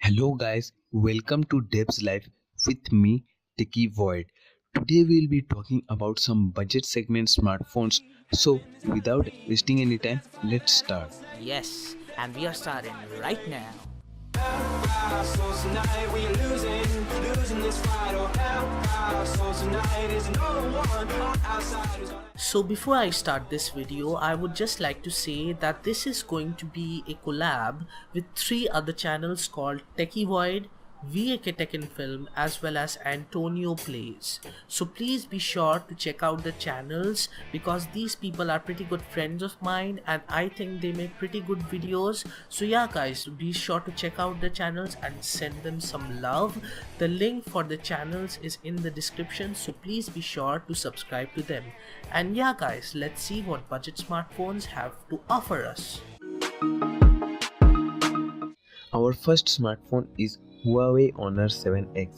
Hello guys, welcome to Deb's Life with me, Techi. Today we'll be talking about some budget segment smartphones. So without wasting any time, let's start. Yes, and we are starting right now. So before I start this video, I would just like to say that this is going to be a collab with 3 other channels called Techie Void, VAK Tech and Film, as well as Antonio Plays. So please be sure to check out the channels because these people are pretty good friends of mine and I think they make pretty good videos. So yeah guys, be sure to check out the channels and send them some love. The link for the channels is in the description, so please be sure to subscribe to them. And yeah guys, let's see what budget smartphones have to offer us. Our first smartphone is Huawei Honor 7X.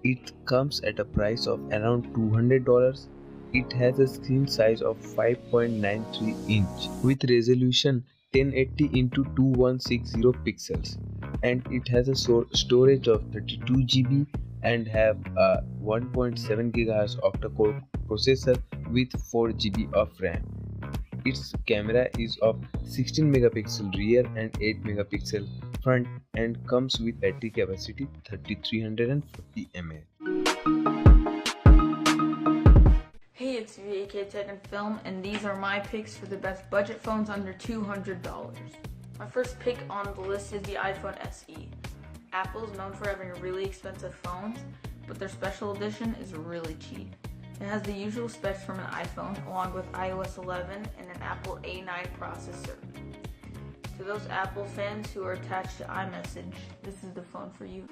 It comes at a price of around $200. It has a screen size of 5.93 inch with resolution 1080 into 2160 pixels, and it has a storage of 32 GB and have a 1.7 GHz octa-core processor with 4 GB of RAM. Its camera is of 16 megapixel rear and 8 megapixel front and comes with battery capacity 3340 mAh. Hey, it's VAK Tech and Film, and these are my picks for the best budget phones under $200. My first pick on the list is the iPhone SE. Apple is known for having really expensive phones, but their special edition is really cheap. It has the usual specs from an iPhone, along with iOS 11 and an Apple A9 processor. To those Apple fans who are attached to iMessage, this is the phone for you.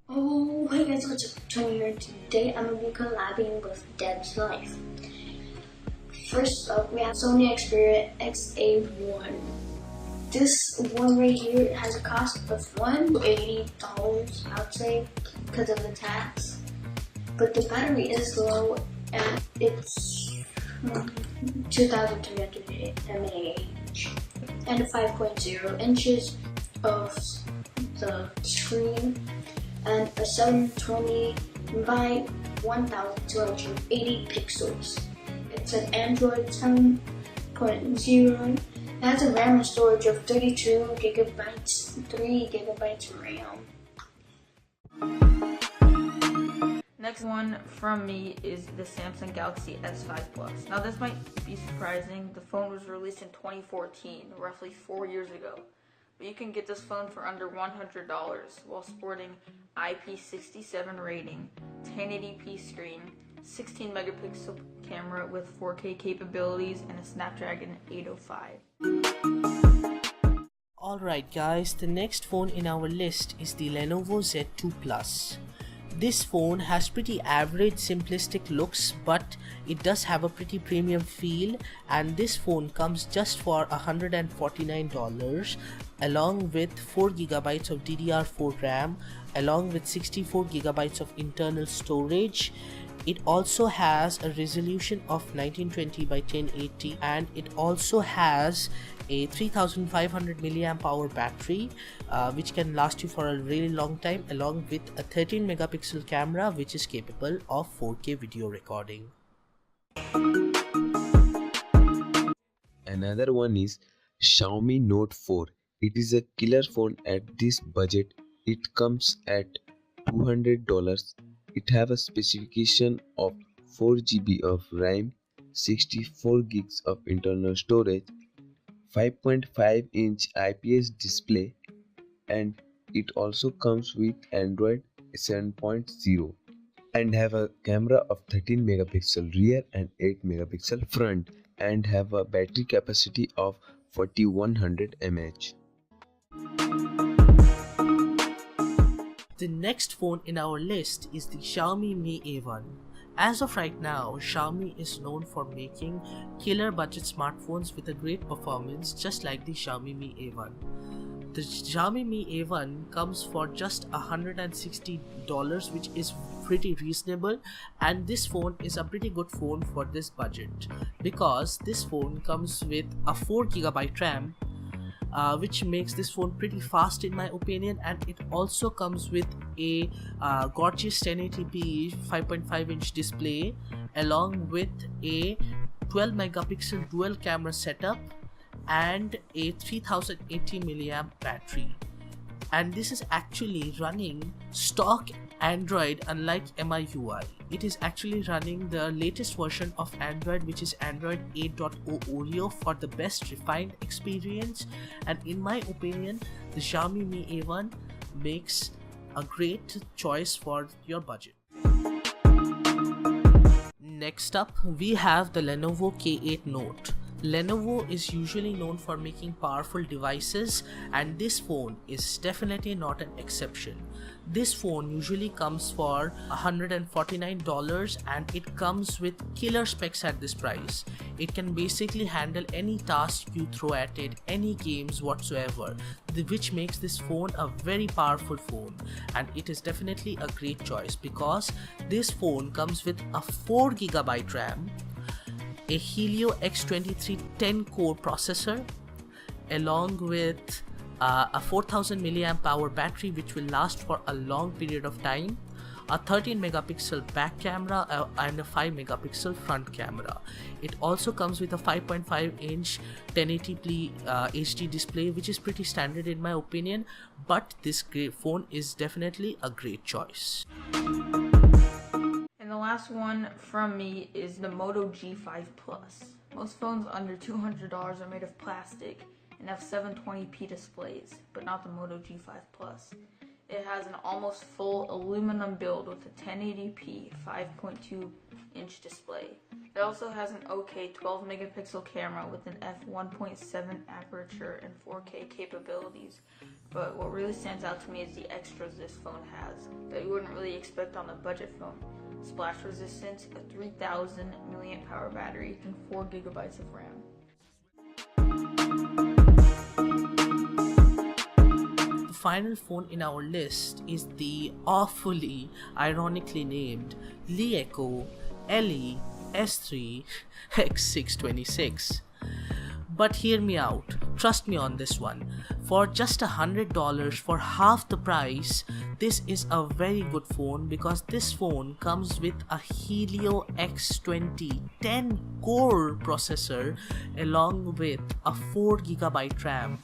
Oh, hey guys, what's up? Tony here. Today I'm going to be collabing with Deb's Life. First up, we have Sony Xperia X8 one. This one right here has a cost of $180, I would say, because of the tax. But the battery is low and it's 2,300 mAh and 5.0 inches of the screen and a 720 by 1280 pixels. It's an Android 10.0. It has a RAM and storage of 32 gigabytes, 3 gigabytes RAM. Next one from me is the Samsung Galaxy S5 Plus. Now this might be surprising. The phone was released in 2014, roughly 4 years ago. But you can get this phone for under $100 while sporting IP67 rating, 1080p screen, 16 megapixel camera with 4K capabilities, and a Snapdragon 805. Alright guys, the next phone in our list is the Lenovo Z2 Plus. This phone has pretty average simplistic looks, but it does have a pretty premium feel, and this phone comes just for $149 along with 4GB of DDR4 RAM along with 64GB of internal storage. It also has a resolution of 1920 by 1080 and it also has a 3500 milliamp hour battery which can last you for a really long time, along with a 13 megapixel camera which is capable of 4K video recording. Another one is Xiaomi Note 4. It is a killer phone at this budget. It comes at $200. It have a specification of 4 GB of RAM, 64 gigs of internal storage, 5.5 inch IPS display, and it also comes with Android 7.0 and have a camera of 13 megapixel rear and 8 megapixel front and have a battery capacity of 4100 mAh. The next phone in our list is the Xiaomi Mi A1. As of right now, Xiaomi is known for making killer budget smartphones with a great performance, just like the Xiaomi Mi A1. The Xiaomi Mi A1 comes for just $160, which is pretty reasonable, and this phone is a pretty good phone for this budget because this phone comes with a 4GB RAM, which makes this phone pretty fast in my opinion, and it also comes with a gorgeous 1080p 5.5 inch display along with a 12 megapixel dual camera setup and a 3080 milliamp battery. And this is actually running stock Android, unlike MIUI. It is actually running the latest version of Android, which is Android 8.0 Oreo, for the best refined experience. And in my opinion, the Xiaomi Mi A1 makes a great choice for your budget. Next up, we have the Lenovo K8 Note. Lenovo is usually known for making powerful devices, and this phone is definitely not an exception. This phone usually comes for $149 and it comes with killer specs at this price. It can basically handle any task you throw at it, any games whatsoever, which makes this phone a very powerful phone, and it is definitely a great choice because this phone comes with a 4GB RAM, a Helio X23 10-core processor, along with a 4000 milliamp hour battery which will last for a long period of time, a 13 megapixel back camera and a 5 megapixel front camera. It also comes with a 5.5 inch 1080p HD display, which is pretty standard in my opinion, but this phone is definitely a great choice. And the last one from me is the Moto G5 Plus. Most phones under $200 are made of plastic and have 720p displays, but not the Moto G5 Plus. It has an almost full aluminum build with a 1080p 5.2 inch display. It also has an OK 12 megapixel camera with an f1.7 aperture and 4K capabilities. But what really stands out to me is the extras this phone has that you wouldn't really expect on a budget phone. Splash resistance, a 3000 milliamp hour battery, and 4 gigabytes of RAM. The final phone in our list is the awfully ironically named Lenovo S3 X626. But hear me out, trust me on this one. For just $100 for half the price, this is a very good phone because this phone comes with a Helio X20 10-core processor along with a 4GB RAM.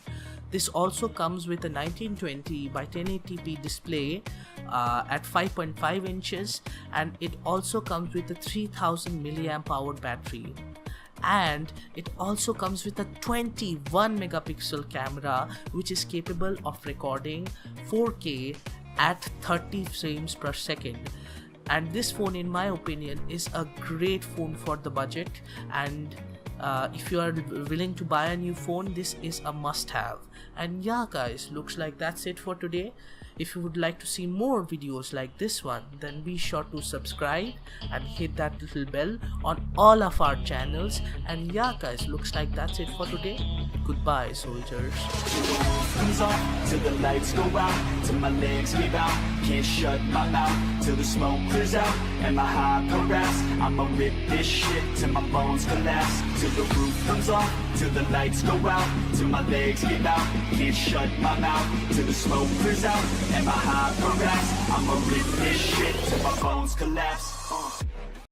This also comes with a 1920 by 1080p display at 5.5 inches, and it also comes with a 3000 milliamp hour battery. And it also comes with a 21 megapixel camera which is capable of recording 4K at 30 frames per second. And this phone, in my opinion, is a great phone for the budget, and if you are willing to buy a new phone, this is a must-have. And yeah guys, looks like that's it for today. If you would like to see more videos like this one, then be sure to subscribe and hit that little bell on all of our channels. And yeah guys, looks like that's it for today. Goodbye soldiers. Comes on till the lights go out, till my legs give out. Can't shut my mouth till the smoke clears out. And my high harass, I'ma rip this shit till my bones collapse. Till the roof comes off, till the lights go out, till my legs give out. Can't shut my mouth till the smoke clears out. And my high harass, I'ma rip this shit till my bones collapse.